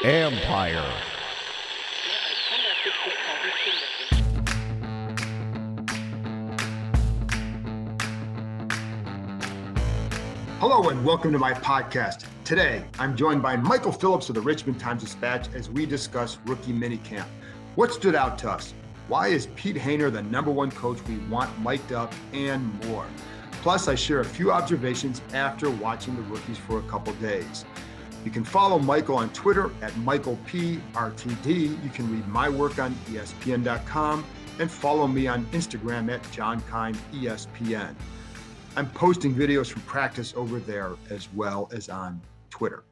Empire. Hello and welcome to my podcast. Today, I'm joined by Michael Phillips of the Richmond Times Dispatch as we discuss rookie minicamp. What stood out to us? Why is Pete Hainer the number one coach we want mic'd up, and more? Plus, I share a few observations after watching the rookies for a couple days. You can follow Michael on Twitter at MichaelPRTD. You can read my work on ESPN.com and follow me on Instagram at JohnKindESPN. I'm posting videos from practice over there as well as on Twitter.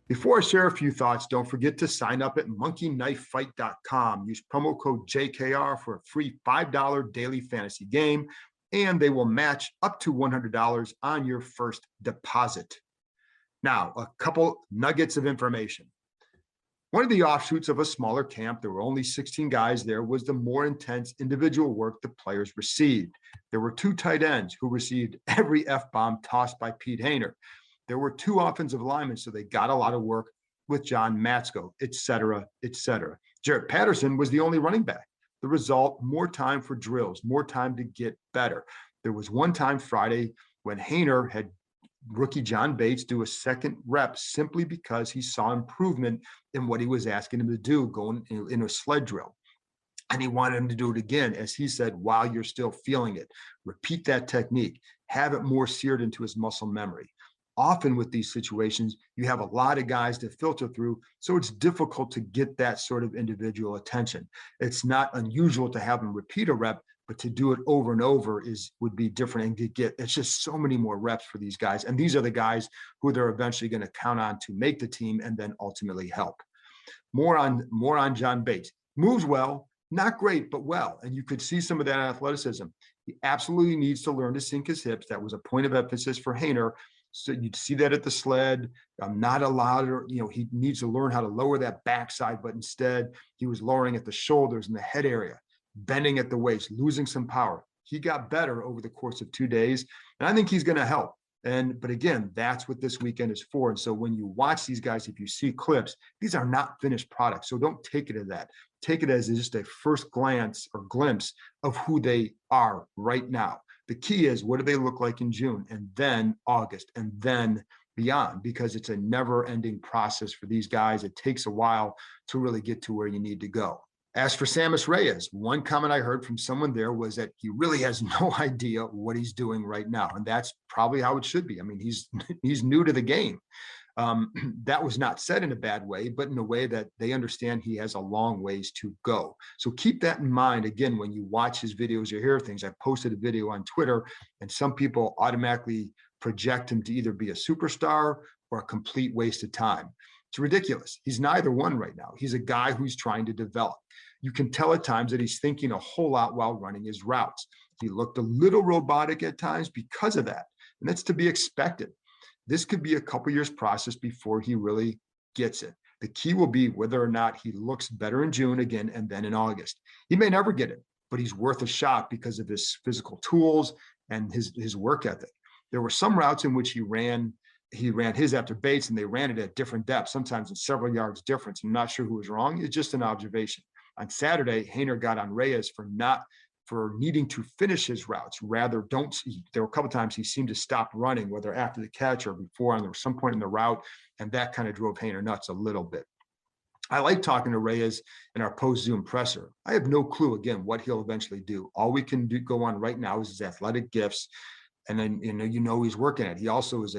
Before I share a few thoughts, don't forget to sign up at monkeyknifefight.com. Use promo code JKR for a free $5 daily fantasy game, and they will match up to $100 on your first deposit. Now, a couple nuggets of information. One of the offshoots of a smaller camp, there were only 16 guys there, was the more intense individual work the players received. There were 2 tight ends who received every F-bomb tossed by Pete Hainer. There were 2 offensive linemen, so they got a lot of work with John Matsko, et cetera, et cetera. Jarrett Patterson was the only running back. The result, more time for drills, more time to get better. There was one time Friday when Hainer had rookie John Bates do a second rep simply because he saw improvement in what he was asking him to do going in a sled drill. And he wanted him to do it again, as he said, while you're still feeling it. Repeat that technique. Have it more seared into his muscle memory. Often with these situations, you have a lot of guys to filter through, so it's difficult to get that sort of individual attention. It's not unusual to have them repeat a rep, but to do it over and over would be different, and it's just so many more reps for these guys. And these are the guys who they're eventually going to count on to make the team and then ultimately help. More on John Bates. Moves well, not great, but well. And you could see some of that athleticism. He absolutely needs to learn to sink his hips. That was a point of emphasis for Hainer. So you'd see that at the sled. Not allowed, he needs to learn how to lower that backside, but instead he was lowering at the shoulders and the head area, bending at the waist, losing some power. He got better over the course of 2 days, and I think he's going to help. But again, that's what this weekend is for. And so when you watch these guys, if you see clips, these are not finished products. So don't take it as that. Take it as just a first glance or glimpse of who they are right now. The key is, what do they look like in June, and then August, and then beyond, because it's a never-ending process for these guys. It takes a while to really get to where you need to go. As for Sammis Reyes, one comment I heard from someone there was that he really has no idea what he's doing right now. And that's probably how it should be. I mean, he's new to the game. That was not said in a bad way, but in a way that they understand he has a long ways to go. So keep that in mind. Again, when you watch his videos or hear things, I posted a video on Twitter, and some people automatically project him to either be a superstar or a complete waste of time. It's ridiculous. He's neither one right now. He's a guy who's trying to develop. You can tell at times that he's thinking a whole lot while running his routes. He looked a little robotic at times because of that, and that's to be expected. This could be a couple years process before he really gets it. The key will be whether or not he looks better in June again and then in August. He may never get it, but he's worth a shot because of his physical tools and his work ethic. There were some routes in which he ran his after Bates, and they ran it at different depths, sometimes in several yards difference. I'm not sure who was wrong. It's just an observation. On Saturday, Hainer got on Reyes for needing to finish his routes. Rather, there were a couple times he seemed to stop running, whether after the catch or before, and there was some point in the route, and that kind of drove Hainer nuts a little bit. I like talking to Reyes in our post-Zoom presser. I have no clue, again, what he'll eventually do. All we can go on right now is his athletic gifts. And then, he's working at it. He also is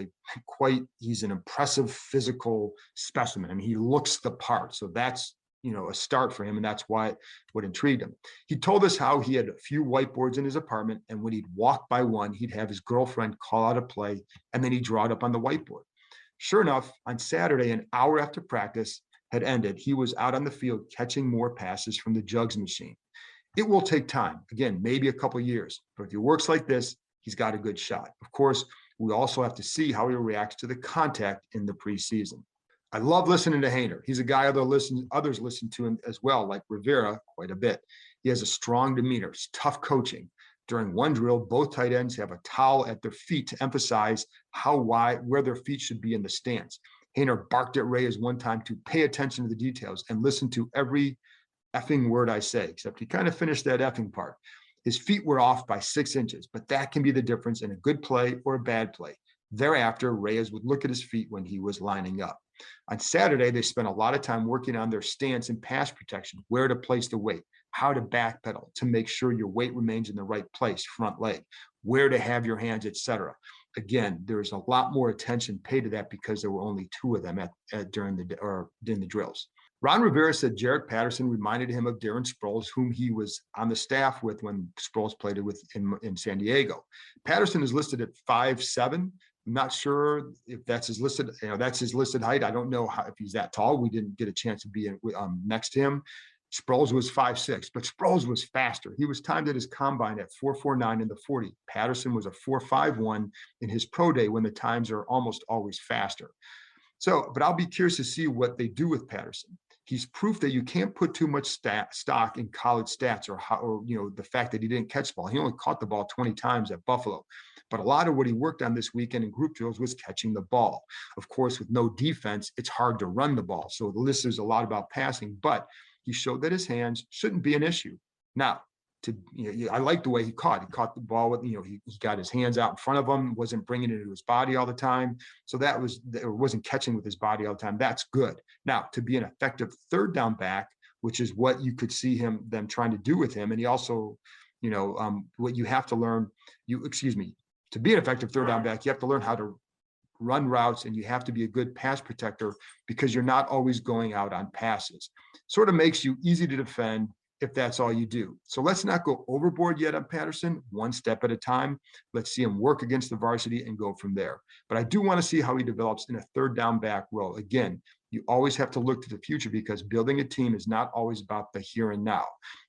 he's an impressive physical specimen. I mean, he looks the part. So that's, a start for him. And that's what intrigued him. He told us how he had a few whiteboards in his apartment. And when he'd walk by one, he'd have his girlfriend call out a play, and then he'd draw it up on the whiteboard. Sure enough, on Saturday, an hour after practice had ended, he was out on the field catching more passes from the jugs machine. It will take time. Again, maybe a couple years. But if he works like this, he's got a good shot. Of course, we also have to see how he reacts to the contact in the preseason. I love listening to Hainer. He's a guy others listen to him as well, like Rivera, quite a bit. He has a strong demeanor. It's tough coaching. During one drill, both tight ends have a towel at their feet to emphasize how wide, where their feet should be in the stance. Hayner barked at Reyes one time to pay attention to the details and listen to every effing word I say, except he kind of finished that effing part. His feet were off by 6 inches, but that can be the difference in a good play or a bad play. Thereafter, Reyes would look at his feet when he was lining up. On Saturday, they spent a lot of time working on their stance and pass protection, where to place the weight, how to backpedal to make sure your weight remains in the right place, front leg, where to have your hands, etc. Again, there's a lot more attention paid to that because there were only 2 of them during the drills. Ron Rivera said Jarrett Patterson reminded him of Darren Sproles, whom he was on the staff with when Sproles played in San Diego. Patterson is listed at 5'7". I'm not sure if that's his listed, that's his listed height. I don't know if he's that tall. We didn't get a chance to be next to him. Sproles was 5'6", but Sproles was faster. He was timed at his combine at 4.49 in the 40. Patterson was a 4.51 in his pro day when the times are almost always faster. So, but I'll be curious to see what they do with Patterson. He's proof that you can't put too much stock in college stats or the fact that he didn't catch the ball. He only caught the ball 20 times at Buffalo. But a lot of what he worked on this weekend in group drills was catching the ball. Of course, with no defense, it's hard to run the ball. So the list is a lot about passing, but he showed that his hands shouldn't be an issue. Now, I like the way he caught. He caught the ball with, he got his hands out in front of him, wasn't bringing it to his body all the time. So wasn't catching with his body all the time. That's good. Now, to be an effective third down back, which is what you could see them trying to do with him. And he also, what you have to learn, to be an effective third down back, you have to learn how to run routes, and you have to be a good pass protector because you're not always going out on passes. Sort of makes you easy to defend if that's all you do. So let's not go overboard yet on Patterson, one step at a time. Let's see him work against the varsity and go from there. But I do want to see how he develops in a third down back role. Again, you always have to look to the future because building a team is not always about the here and now.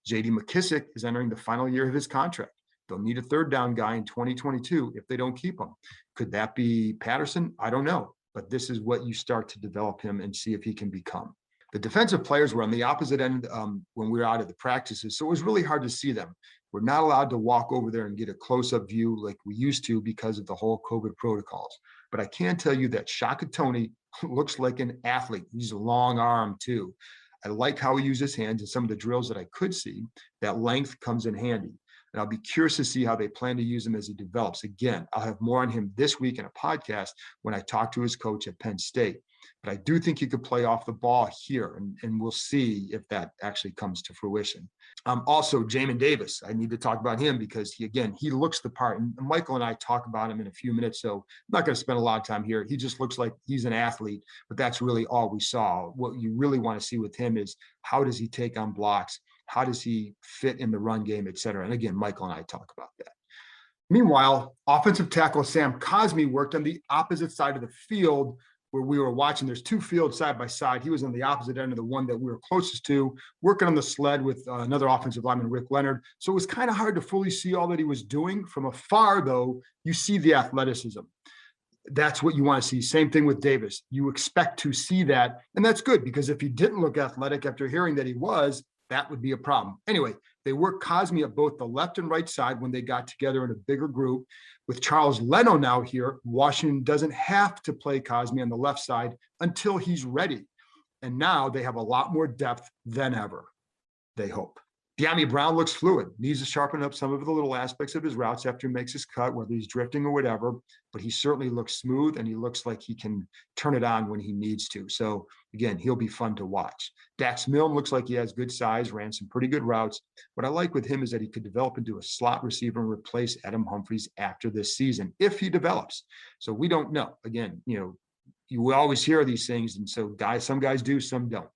J.D. McKissick is entering the final year of his contract. They'll need a third down guy in 2022 if they don't keep him. Could that be Patterson? I don't know. But this is what you start to develop him and see if he can become. The defensive players were on the opposite end when we were out of the practices, so it was really hard to see them. We're not allowed to walk over there and get a close-up view like we used to because of the whole COVID protocols. But I can tell you that Shaka Toney looks like an athlete. He's a long arm too. I like how he uses his hands in some of the drills that I could see. That length comes in handy. And I'll be curious to see how they plan to use him as he develops. Again, I'll have more on him this week in a podcast when I talk to his coach at Penn State. But I do think he could play off the ball here, and we'll see if that actually comes to fruition. Also, Jamin Davis, I need to talk about him because he looks the part. And Michael and I talk about him in a few minutes, so I'm not going to spend a lot of time here. He just looks like he's an athlete, but that's really all we saw. What you really want to see with him is how does he take on blocks? How does he fit in the run game, et cetera? And again, Michael and I talk about that. Meanwhile, offensive tackle Sam Cosmi worked on the opposite side of the field where we were watching. There's 2 fields side by side. He was on the opposite end of the one that we were closest to, working on the sled with another offensive lineman, Rick Leonard. So it was kind of hard to fully see all that he was doing. From afar, though, you see the athleticism. That's what you want to see. Same thing with Davis. You expect to see that, and that's good because if he didn't look athletic after hearing that he was, that would be a problem. Anyway, they worked Cosmi at both the left and right side when they got together in a bigger group. With Charles Leno now here, Washington doesn't have to play Cosmi on the left side until he's ready. And now they have a lot more depth than ever, they hope. De'Ami Brown looks fluid, needs to sharpen up some of the little aspects of his routes after he makes his cut, whether he's drifting or whatever, but he certainly looks smooth and he looks like he can turn it on when he needs to. So again, he'll be fun to watch. Dax Milne looks like he has good size, ran some pretty good routes. What I like with him is that he could develop into a slot receiver and replace Adam Humphries after this season, if he develops. So we don't know. Again, you always hear these things, and so some guys do, some don't.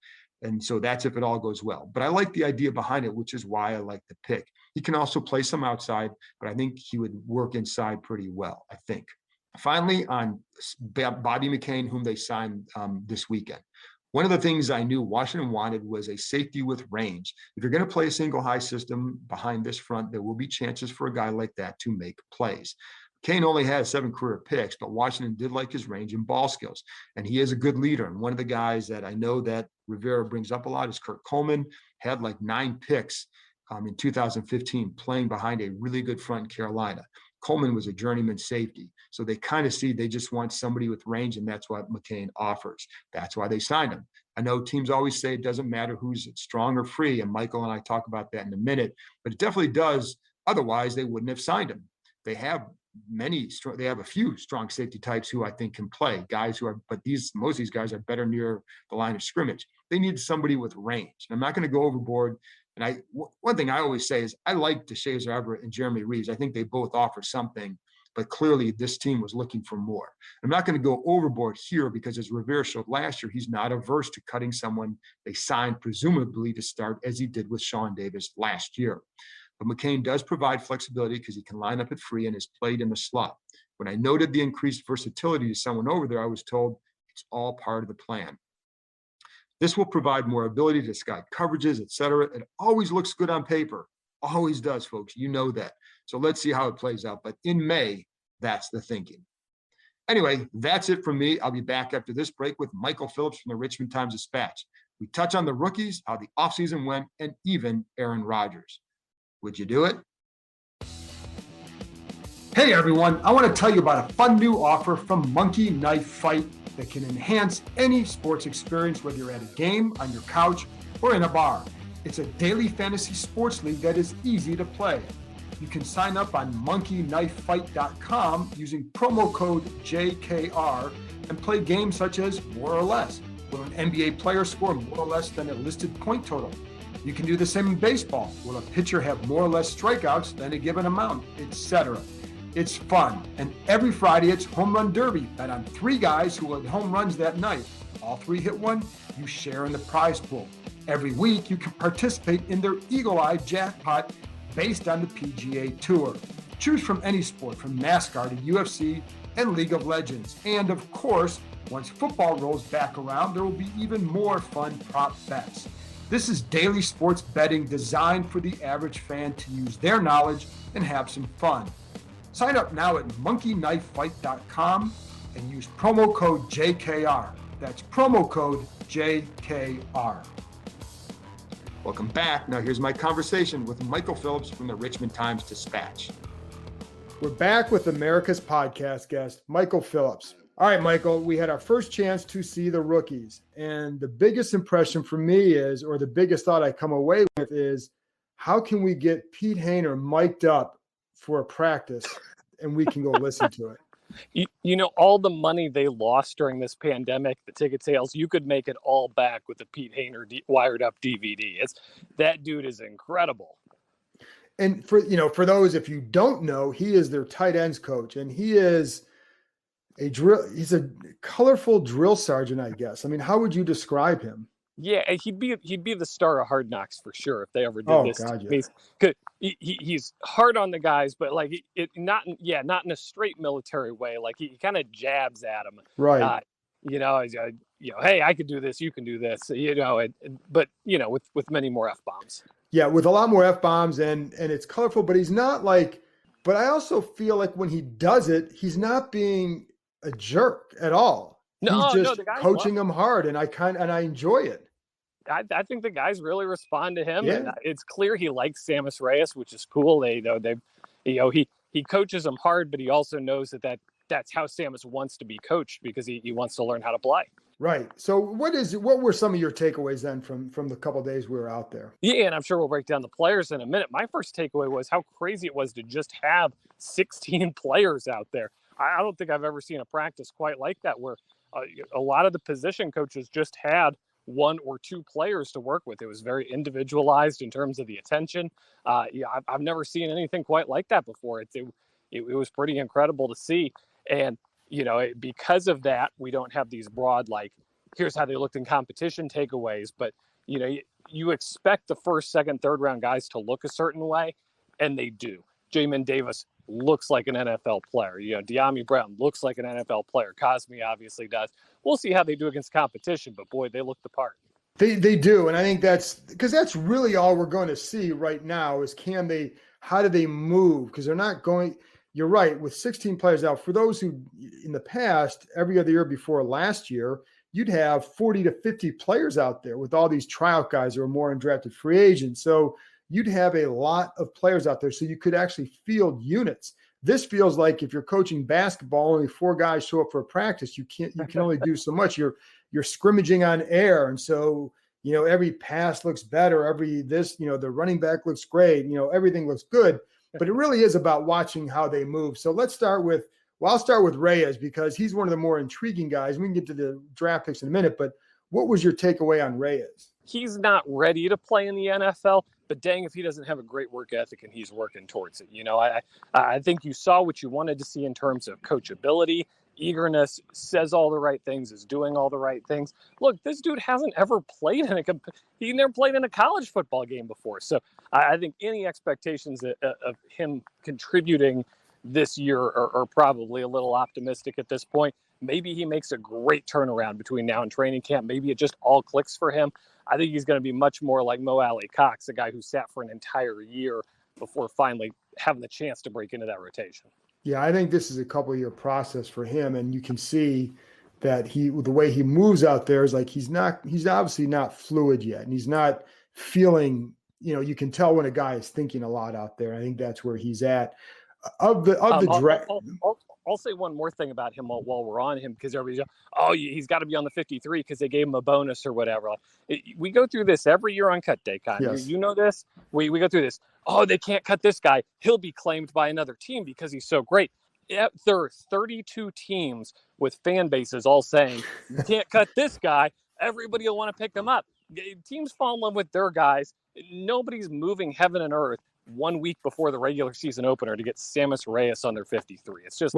And so that's if it all goes well. But I like the idea behind it, which is why I like the pick. He can also play some outside, but I think he would work inside pretty well, I think. Finally, on Bobby McCain, whom they signed this weekend. One of the things I knew Washington wanted was a safety with range. If you're going to play a single high system behind this front, there will be chances for a guy like that to make plays. Kane only has 7 career picks, but Washington did like his range and ball skills. And he is a good leader. And one of the guys that I know that Rivera brings up a lot is Kurt Coleman, had like 9 picks in 2015, playing behind a really good front in Carolina. Coleman was a journeyman safety. So they kind of see they just want somebody with range, and that's what McCain offers. That's why they signed him. I know teams always say it doesn't matter who's strong or free, and Michael and I talk about that in a minute, but it definitely does. Otherwise, they wouldn't have signed him. They have a few strong safety types who I think can play, guys who are, but most of these guys are better near the line of scrimmage. They need somebody with range. I'm not going to go overboard. And one thing I always say is I like DeShazer Everett and Jeremy Reeves. I think they both offer something, but clearly this team was looking for more. I'm not going to go overboard here because, as Rivera showed last year, he's not averse to cutting someone they signed presumably to start, as he did with Sean Davis last year. But McCain does provide flexibility because he can line up at free and has played in the slot. When I noted the increased versatility to someone over there, I was told it's all part of the plan. This will provide more ability to scout coverages, et cetera. It always looks good on paper. Always does, folks. You know that. So let's see how it plays out. But in May, that's the thinking. Anyway, that's it from me. I'll be back after this break with Michael Phillips from the Richmond Times Dispatch. We touch on the rookies, how the offseason went, and even Aaron Rodgers. Would you do it? Hey, everyone. I want to tell you about a fun new offer from Monkey Knife Fight that can enhance any sports experience, whether you're at a game, on your couch, or in a bar. It's a daily fantasy sports league that is easy to play. You can sign up on monkeyknifefight.com using promo code JKR and play games such as More or Less. Will an NBA player score more or less than a listed point total? You can do the same in baseball. Will a pitcher have more or less strikeouts than a given amount, etc.? It's fun, and every Friday it's Home Run Derby. Bet on 3 guys who will hit home runs that night. All 3 hit one, you share in the prize pool. Every week you can participate in their Eagle Eye jackpot based on the PGA Tour. Choose from any sport, from NASCAR to UFC and League of Legends. And of course, once football rolls back around, there will be even more fun prop bets. This is daily sports betting designed for the average fan to use their knowledge and have some fun. Sign up now at monkeyknifefight.com and use promo code JKR. That's promo code JKR. Welcome back. Now here's my conversation with Michael Phillips from the Richmond Times Dispatch. We're back with America's podcast guest, Michael Phillips. All right, Michael, we had our first chance to see the rookies. And the biggest impression for me is, or the biggest thought I come away with is, how can we get Pete Hainer mic'd up for a practice and we can go listen to it? You know, all the money they lost during this pandemic, the ticket sales, you could make it all back with the Pete Hainer wired up DVD. That dude is incredible. And for those, if you don't know, he is their tight ends coach, and he's a colorful drill sergeant, I guess. I mean, how would you describe him? Yeah, he'd be the star of Hard Knocks for sure if they ever did this. God, yeah. He's hard on the guys, but like not in a straight military way. Like he kind of jabs at them, right? Hey, I could do this, you can do this, but with many more F-bombs. Yeah, with a lot more F-bombs, and it's colorful, but he's not like. But I also feel like when he does it, he's not being a jerk at all. He's just coaching them hard, and I enjoy it. I think the guys really respond to him, yeah. And it's clear he likes Sammis Reyes, which is cool. He coaches them hard, but he also knows that's how Sammis wants to be coached because he wants to learn how to play. Right. So what were some of your takeaways then from the couple of days we were out there? Yeah, and I'm sure we'll break down the players in a minute. My first takeaway was how crazy it was to just have 16 players out there. I don't think I've ever seen a practice quite like that where a lot of the position coaches just had 1 or 2 players to work with. It was very individualized in terms of the attention. I've never seen anything quite like that before. It was pretty incredible to see. And, because of that, we don't have these broad, like, here's how they looked in competition takeaways. But, you expect the first, second, third round guys to look a certain way, and they do. Jamin Davis looks like an NFL player. De'Ami Brown looks like an NFL player. Cosme obviously does. We'll see how they do against competition, but boy, they look the part. They do, and I think that's really all we're going to see right now is how do they move? Because they're not going. You're right, with 16 players out. For those who, in the past, every other year before last year, you'd have 40 to 50 players out there with all these tryout guys who are more undrafted free agents. So you'd have a lot of players out there, so you could actually field units. This feels like if you're coaching basketball, only 4 guys show up for a practice. You can only do so much. You're scrimmaging on air, and so every pass looks better. The running back looks great. Everything looks good, but it really is about watching how they move. So let's start with. Well, I'll start with Reyes because he's one of the more intriguing guys. We can get to the draft picks in a minute, but what was your takeaway on Reyes? He's not ready to play in the NFL, but dang if he doesn't have a great work ethic and he's working towards it. I think you saw what you wanted to see in terms of coachability, eagerness, says all the right things, is doing all the right things. Look, this dude hasn't ever played he never played in a college football game before. So I think any expectations of him contributing this year are probably a little optimistic at this point. Maybe he makes a great turnaround between now and training camp. Maybe it just all clicks for him. I think he's going to be much more like Mo Alley Cox, a guy who sat for an entire year before finally having the chance to break into that rotation. Yeah, I think this is a couple-year process for him, and you can see that the way he moves out there is like he's obviously not fluid yet, and he's not feeling. You can tell when a guy is thinking a lot out there. I think that's where he's at. Of the draft. I'll say one more thing about him while we're on him, because everybody's he's got to be on the 53 because they gave him a bonus or whatever. We go through this every year on cut day, Con. Yes. You know this. We go through this. Oh, they can't cut this guy. He'll be claimed by another team because he's so great. There are 32 teams with fan bases all saying, you can't cut this guy. Everybody will want to pick him up. Teams fall in love with their guys. Nobody's moving heaven and earth 1 week before the regular season opener to get Sammis Reyes on their 53. It's just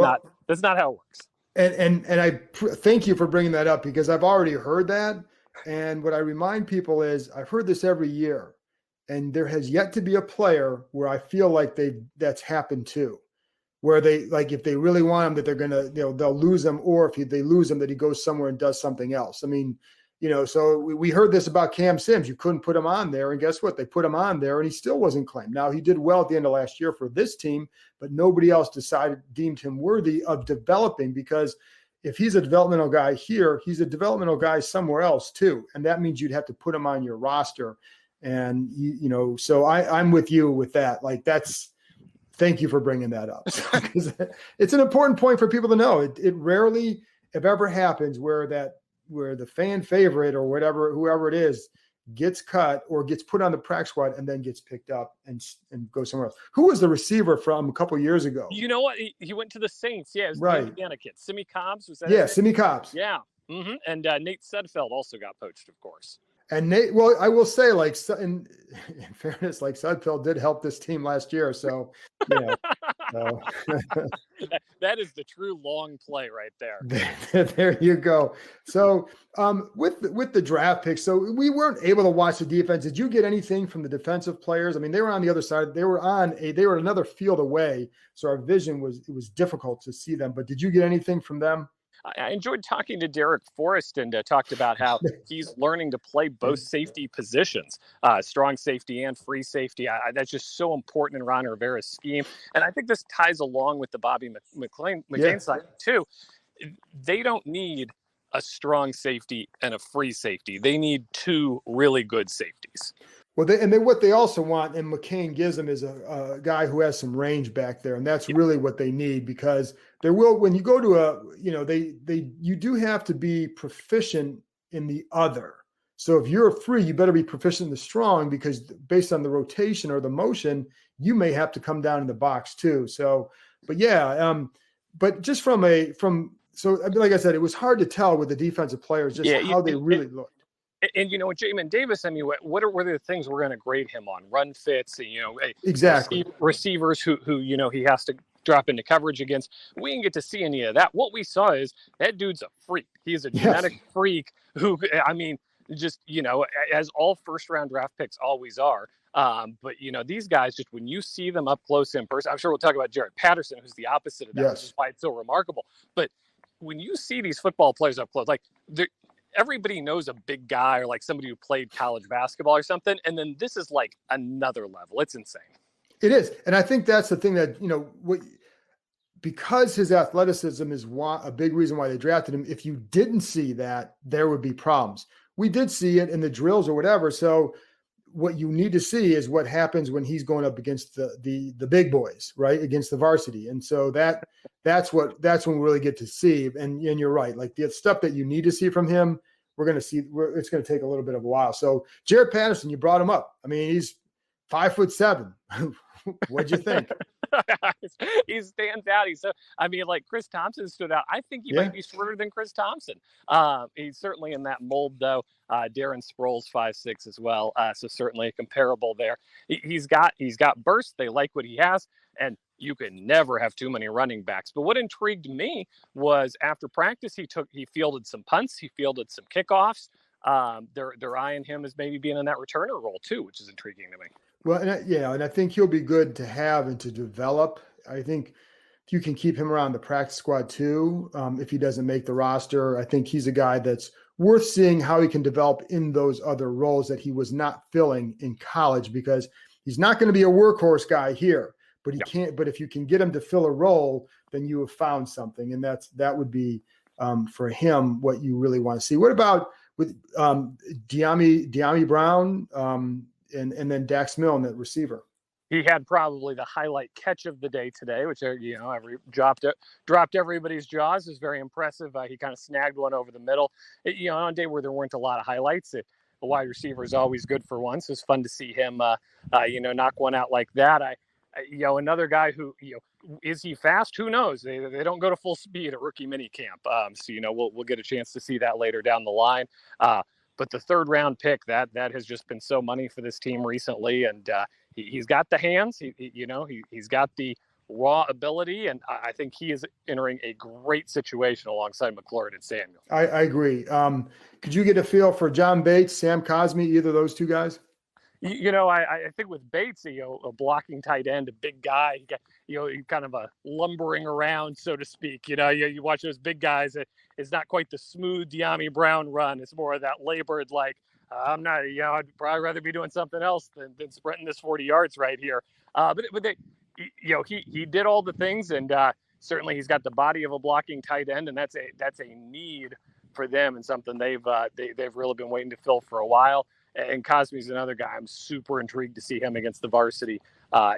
that's not how it works. And I thank you for bringing that up because I've already heard that. And what I remind people is I've heard this every year, and there has yet to be a player where I feel like that's happened to, where they, like, if they really want him, that they're going to, they'll lose him, or if they lose him, that he goes somewhere and does something else. I mean, so we heard this about Cam Sims. You couldn't put him on there. And guess what? They put him on there and he still wasn't claimed. Now, he did well at the end of last year for this team, but nobody else deemed him worthy of developing, because if he's a developmental guy here, he's a developmental guy somewhere else too. And that means you'd have to put him on your roster. And, so I'm with you with that. Like, thank you for bringing that up. Because it's an important point for people to know. It rarely, if ever, happens where the fan favorite or whoever it is gets cut or gets put on the practice squad and then gets picked up and goes somewhere else. Who was the receiver from a couple years ago? You know what? He went to the Saints. Yeah, it was right. The Indiana kid. Simi Cobbs, was that? Yeah, Simi Cobbs. Yeah. Mm-hmm. And Nate Sudfeld also got poached, of course. And Nate, well, I will say, like, in fairness, like, Sudfeld did help this team last year. So, so. That is the true long play right there. There you go. So with the draft picks, so we weren't able to watch the defense. Did you get anything from the defensive players? I mean, they were on the other side. They were another field away. So our vision it was difficult to see them. But did you get anything from them? I enjoyed talking to Derek Forrest and talked about how he's learning to play both safety positions, strong safety and free safety. That's just so important in Ron Rivera's scheme. And I think this ties along with the Bobby McCain side too. They don't need a strong safety and a free safety. They need two really good safeties. Well, what they also want, and McCain gives them, is a guy who has some range back there, and that's really what they need, because when you go to you do have to be proficient in the other. So if you're a free, you better be proficient in the strong, because based on the rotation or the motion, you may have to come down in the box too. So, but but just so like I said, it was hard to tell with the defensive players how they really looked. And Jamin Davis, I mean, what are the things we're going to grade him on? Run fits, exactly. Receivers who he has to drop into coverage against. We didn't get to see any of that. What we saw is that dude's a freak. He's a genetic freak who, I mean, just, as all first-round draft picks always are. But, these guys, just when you see them up close in person, I'm sure we'll talk about Jaret Patterson, who's the opposite of that, which is why it's so remarkable. But when you see these football players up close, like, everybody knows a big guy or like somebody who played college basketball or something. And then this is like another level. It's insane. It is. And I think that's the thing that, because his athleticism is a big reason why they drafted him. If you didn't see that, there would be problems. We did see it in the drills or whatever. So what you need to see is what happens when he's going up against the big boys, right? Against the varsity. And so that's when we really get to see. And you're right. Like the stuff that you need to see from him, we're going to see. It's going to take a little bit of a while. So Jared Patterson, you brought him up. I mean, he's 5'7". What'd you think? He stands out. Like Chris Thompson stood out. I think he might be shorter than Chris Thompson. He's certainly in that mold, though. Darren Sproles 5'6" as well, so certainly comparable there. He's got burst. They like what he has, and you can never have too many running backs. But what intrigued me was after practice, he fielded some punts, he fielded some kickoffs. They're eyeing him as maybe being in that returner role too, which is intriguing to me. Well, and I think he'll be good to have and to develop. I think you can keep him around the practice squad too. If he doesn't make the roster, I think he's a guy that's worth seeing how he can develop in those other roles that he was not filling in college, because he's not going to be a workhorse guy here, but he can't. But if you can get him to fill a role, then you have found something, and that would be for him what you really want to see. What about with De'Ami Brown? And then Dax Milne, that receiver. He had probably the highlight catch of the day today, which dropped everybody's jaws. It was very impressive. He kind of snagged one over the middle. On a day where there weren't a lot of highlights, a wide receiver is always good for one. So it's fun to see him, knock one out like that. Another guy who, is he fast? Who knows? They don't go to full speed at rookie mini camp. We'll get a chance to see that later down the line. But the third round pick, that has just been so money for this team recently. And he's got the hands, he's got the raw ability. And I think he is entering a great situation alongside McLaurin and Samuel. I agree. Could you get a feel for John Bates, Sam Cosmi, either of those two guys? I think with Bates, a blocking tight end, a big guy, kind of a lumbering around, so to speak. You watch those big guys. It's not quite the smooth De'Ami Brown run. It's more of that labored, like, I'm not, I'd probably rather be doing something else than sprinting this 40 yards right here. But he did all the things, and certainly he's got the body of a blocking tight end, and that's a need for them and something they've really been waiting to fill for a while. And Cosmi's another guy. I'm super intrigued to see him against the varsity. I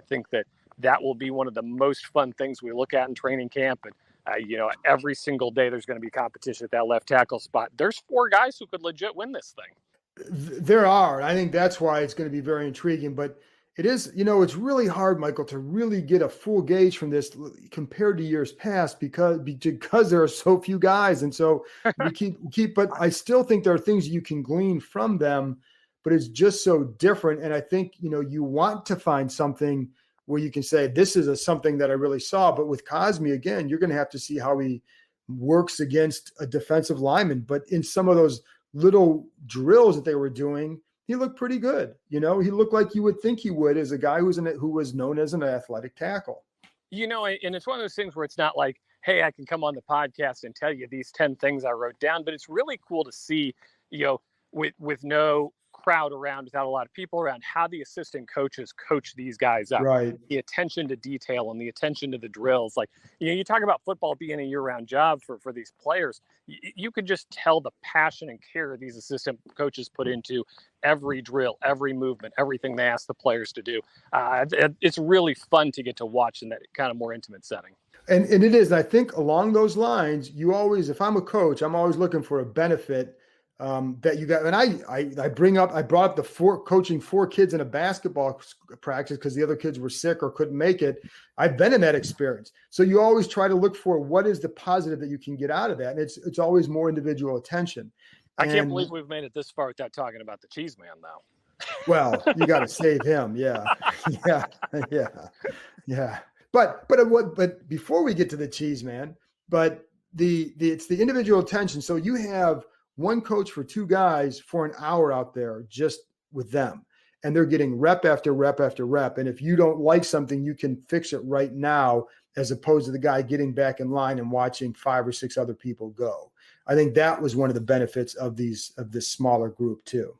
think that will be one of the most fun things we look at in training camp. And, every single day there's going to be competition at that left tackle spot. There's 4 guys who could legit win this thing. There are. I think that's why it's going to be very intriguing. But it is, it's really hard, Michael, to really get a full gauge from this compared to years past because there are so few guys. And so we keep, but I still think there are things you can glean from them, but it's just so different. And I think, you want to find something where you can say, this is something that I really saw. But with Cosmi, again, you're going to have to see how he works against a defensive lineman. But in some of those little drills that they were doing, he looked pretty good. He looked like you would think he would as a guy who was known as an athletic tackle. And it's one of those things where it's not like, hey, I can come on the podcast and tell you these 10 things I wrote down, but it's really cool to see, with no crowd around, without a lot of people around, how the assistant coaches coach these guys up. Right. The attention to detail and the attention to the drills. Like, you talk about football being a year-round job for these players. You could just tell the passion and care these assistant coaches put into every drill, every movement, everything they ask the players to do. It's really fun to get to watch in that kind of more intimate setting. And it is. And I think along those lines, you always, if I'm a coach, I'm always looking for a benefit that you got. And I brought up the coaching 4 kids in a basketball practice because the other kids were sick or couldn't make it. I've been in that experience. So you always try to look for what is the positive that you can get out of that. And it's always more individual attention. I can't believe we've made it this far without talking about the Cheese Man, though. Well, you got to save him. Yeah. But before we get to the Cheese Man, but it's the individual attention. So you have one coach for 2 guys for an hour out there just with them, and they're getting rep after rep after rep. And if you don't like something, you can fix it right now, as opposed to the guy getting back in line and watching 5 or 6 other people go. I think that was one of the benefits of this smaller group too.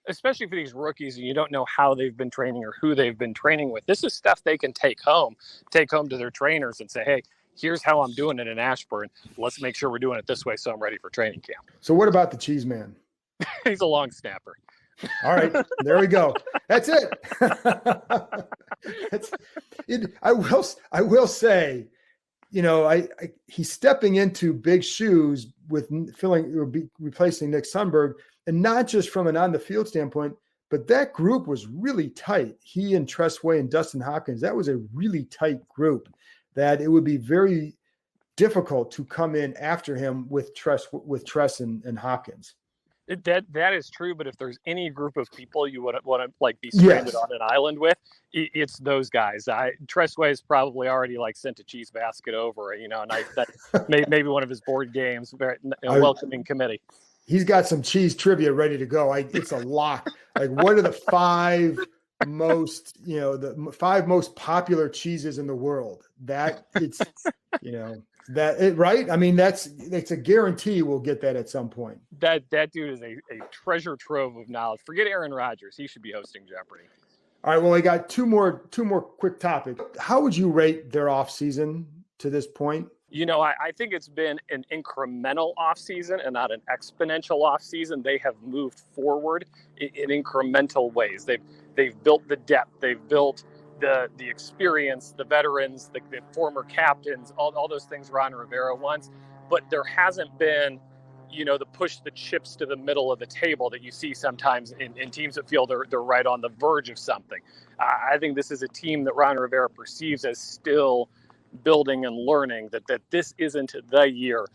Especially for these rookies, and you don't know how they've been training or who they've been training with. This is stuff they can take home to their trainers and say, hey, here's how I'm doing it in Ashburn. Let's make sure we're doing it this way so I'm ready for training camp. So what about the Cheese Man? He's a long snapper. All right, there we go. That's it. I will say, he's stepping into big shoes with replacing Nick Sundberg, and not just from an on the field standpoint, but that group was really tight. He and Tressway and Dustin Hopkins, that was a really tight group that it would be very difficult to come in after him with Tress and Hopkins. That is true, but if there's any group of people you would want to like be stranded on an island with, it's those guys. Tressway is probably already like sent a cheese basket over, and maybe one of his board games, welcoming committee. He's got some cheese trivia ready to go. It's a lock. Like, what are the five most popular cheeses in the world? Right? I mean, it's a guarantee we'll get that at some point. That dude is a treasure trove of knowledge. Forget Aaron Rodgers. He should be hosting Jeopardy. All right. Well, I got two more quick topics. How would you rate their offseason to this point? I think it's been an incremental offseason and not an exponential offseason. They have moved forward in incremental ways. They've built the depth. They've built the experience, the veterans, the former captains, all those things Ron Rivera wants. But there hasn't been, the push the chips to the middle of the table that you see sometimes in teams that feel they're right on the verge of something. I think this is a team that Ron Rivera perceives as still building and learning, that this isn't the year,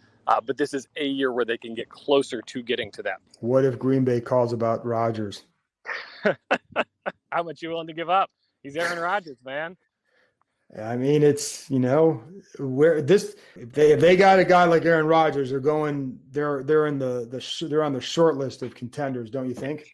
but this is a year where they can get closer to getting to that. What if Green Bay calls about Rodgers? How much you willing to give up? He's Aaron Rodgers, man. I mean, it's where this if they got a guy like Aaron Rodgers, they're on the short list of contenders, don't you think?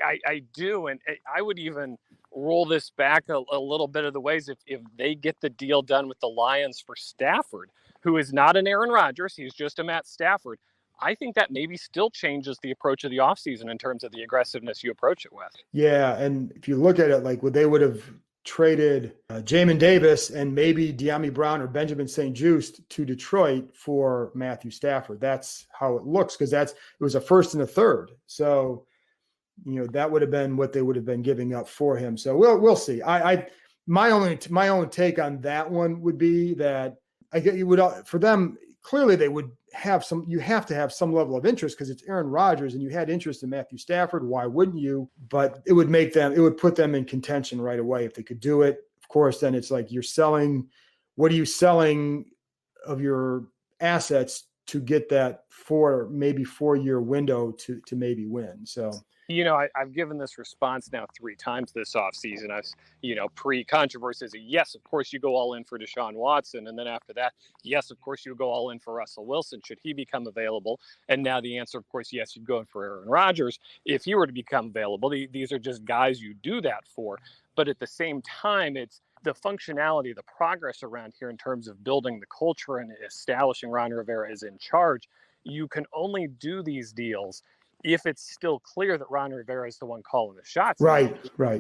I do, and I would even roll this back a little bit of the ways if they get the deal done with the Lions for Stafford, who is not an Aaron Rodgers, he's just a Matt Stafford. I think that maybe still changes the approach of the offseason in terms of the aggressiveness you approach it with. Yeah, and if you look at it, like they would have traded Jamin Davis and maybe De'Ami Brown or Benjamin St-Juste to Detroit for Matthew Stafford. That's how it looks, because it was a first and a third. So that would have been what they would have been giving up for him. So we'll see. My own take on that one would be that for them, clearly they would have you have to have some level of interest because it's Aaron Rodgers and you had interest in Matthew Stafford. Why wouldn't you? But it would put them in contention right away if they could do it. Of course, then it's like what are you selling of your assets to get that maybe 4-year window to maybe win. So, I've given this response now 3 times this offseason. Pre-controversy is yes, of course you go all in for Deshaun Watson. And then after that, yes, of course you go all in for Russell Wilson should he become available. And now the answer, of course, yes, you'd go in for Aaron Rodgers if he were to become available. These are just guys you do that for. But at the same time, it's the functionality, the progress around here in terms of building the culture and establishing Ron Rivera is in charge. You can only do these deals if it's still clear that Ron Rivera is the one calling the shots. Right.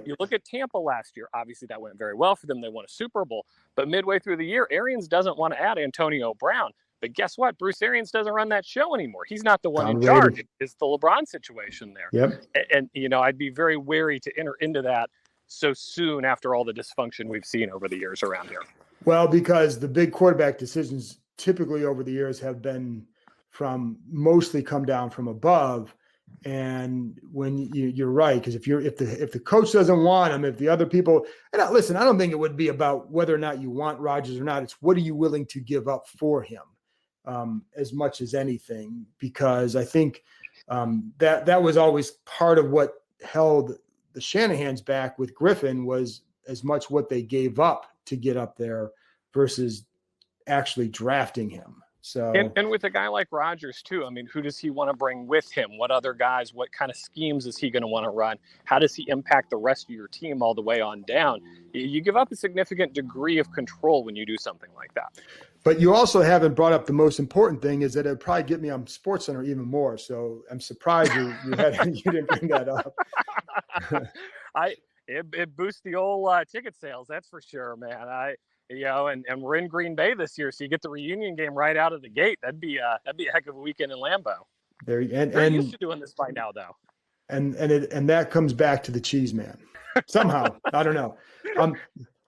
You look at Tampa last year. Obviously, that went very well for them. They won a Super Bowl. But midway through the year, Arians doesn't want to add Antonio Brown. But guess what? Bruce Arians doesn't run that show anymore. He's not the one in charge. It's the LeBron situation there. Yep. And I'd be very wary to enter into that so soon after all the dysfunction we've seen over the years around here. Well, because the big quarterback decisions typically over the years have been mostly come down from above. And when you're right, because if the coach doesn't want him, if the other people, and listen, I don't think it would be about whether or not you want Rodgers or not. It's what are you willing to give up for him, as much as anything, because I think that was always part of what held the Shanahans back with Griffin was as much what they gave up to get up there versus actually drafting him. So and with a guy like Rodgers too, I mean, who does he want to bring with him? What other guys? What kind of schemes is he going to want to run? How does he impact the rest of your team all the way on down? You give up a significant degree of control when you do something like that. But you also haven't brought up the most important thing is that it'd probably get me on SportsCenter even more. So I'm surprised you didn't bring that up. It boosts the old ticket sales, that's for sure, man. And we're in Green Bay this year, so you get the reunion game right out of the gate. That'd be a heck of a weekend in Lambeau. They're used to doing this by now, though. and that comes back to the cheese man somehow. I don't know.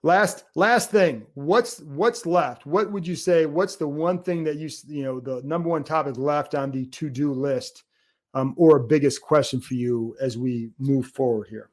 Last thing, what's left? What would you say? What's the one thing that the number one topic left on the to-do list, or biggest question for you as we move forward here?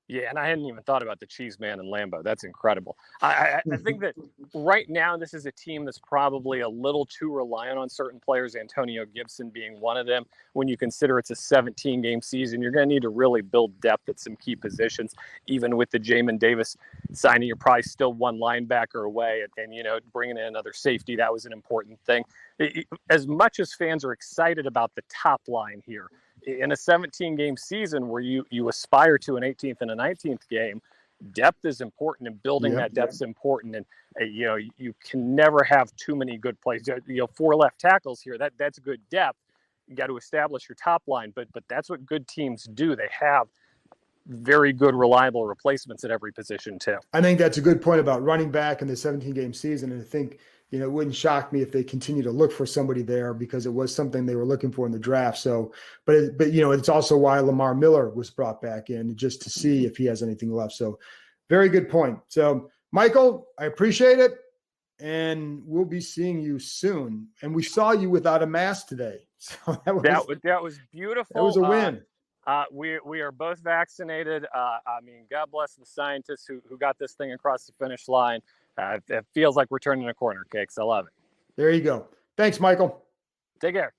Yeah, and I hadn't even thought about the cheese man and Lambeau. That's incredible. I think that right now this is a team that's probably a little too reliant on certain players, Antonio Gibson being one of them. When you consider it's a 17-game season, you're going to need to really build depth at some key positions. Even with the Jamin Davis signing, you're probably still one linebacker away, and bringing in another safety, that was an important thing. As much as fans are excited about the top line here, in a 17-game season where you aspire to an 18th and a 19th game, depth is important, and building that depth is important. And you can never have too many good plays. 4 left tackles here, that's good depth. You got to establish your top line, but that's what good teams do. They have very good, reliable replacements at every position too. I think that's a good point about running back in the 17-game season, and I think it wouldn't shock me if they continue to look for somebody there, because it was something they were looking for in the draft. So, but it's also why Lamar Miller was brought back in, just to see if he has anything left. So very good point. So Michael, I appreciate it. And we'll be seeing you soon. And we saw you without a mask today. So that was beautiful. That was a win. We are both vaccinated. God bless the scientists who got this thing across the finish line. It feels like we're turning a corner, Cakes. I love it. There you go. Thanks, Michael. Take care.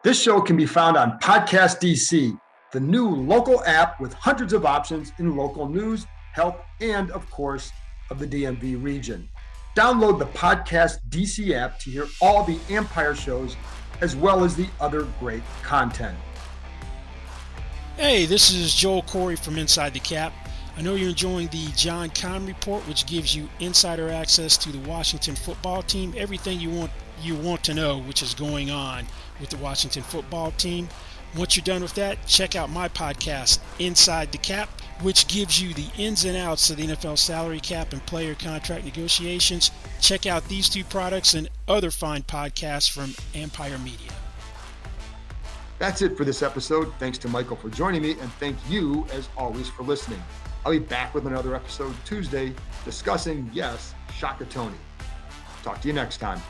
This show can be found on Podcast DC, the new local app with hundreds of options in local news, health, and, of course, of the DMV region. Download the Podcast DC app to hear all the Empire shows, as well as the other great content. Hey, this is Joel Corey from Inside the Cap. I know you're enjoying the John Conn Report, which gives you insider access to the Washington football team, everything you want to know, which is going on with the Washington football team. Once you're done with that, check out my podcast, Inside the Cap, which gives you the ins and outs of the NFL salary cap and player contract negotiations. Check out these 2 products and other fine podcasts from Empire Media. That's it for this episode. Thanks to Michael for joining me, and thank you, as always, for listening. I'll be back with another episode Tuesday discussing, yes, Shaka Tony. Talk to you next time.